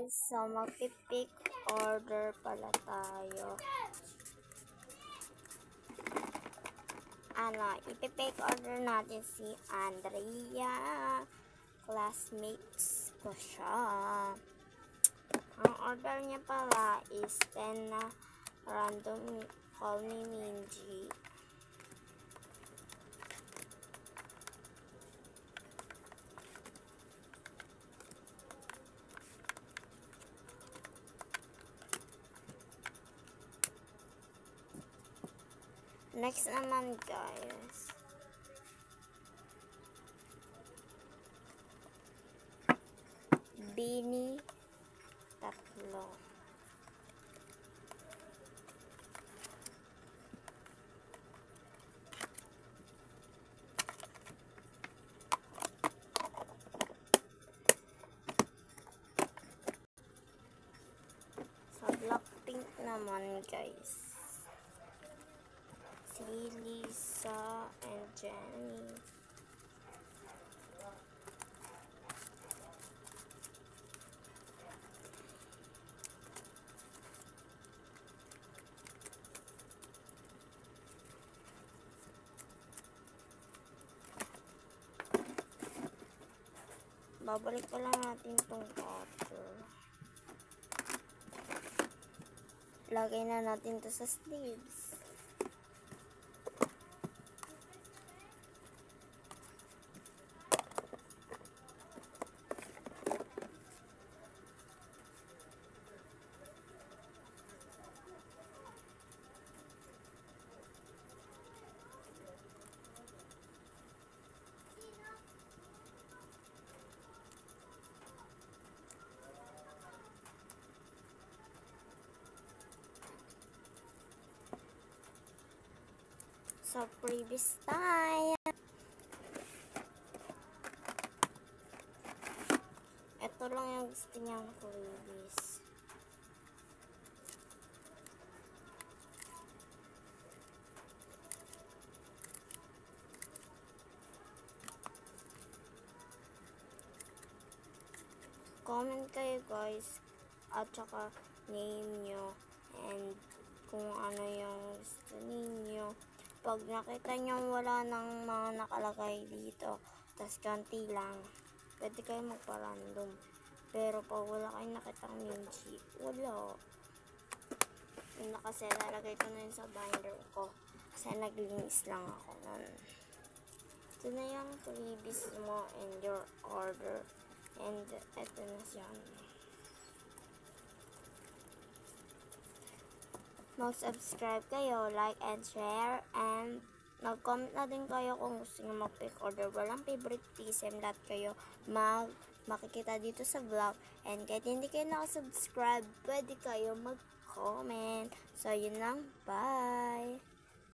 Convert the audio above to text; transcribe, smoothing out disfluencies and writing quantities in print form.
guys, so magpipick order pala tayo. Ipipick order natin si Andrea. Classmates ko siya. Ang order niya pala is 10 na random call me Minji. Next naman guys, Bini 3. Sa Blackpink naman guys, si Lisa and Jennie. Babalik pa lang natin itong cutter. Lagay na natin to sa sleeves. Sa previous time, ito lang yung gusto niyang previous. Comment kayo guys, at saka name nyo and kung ano yung gusto ninyo. Pag nakita nyo wala nang mga nakalagay dito, tas konti lang, pwede kayo magpa-random. Pero pag wala kayong nakitang Minji, wala. Yun na kasi nalagay ko na yun sa binder ko. Kasi naglinis lang ako nun. Ito na yung freebies mo and your order. And ito na siya. Mag-subscribe kayo, like and share, and mag-comment na din kayo kung gusto nyo mag-pick order. Walang favoritism, lahat kayo makikita dito sa vlog. And kahit hindi kayo nakasubscribe, pwede kayo mag-comment. So, yun lang. Bye!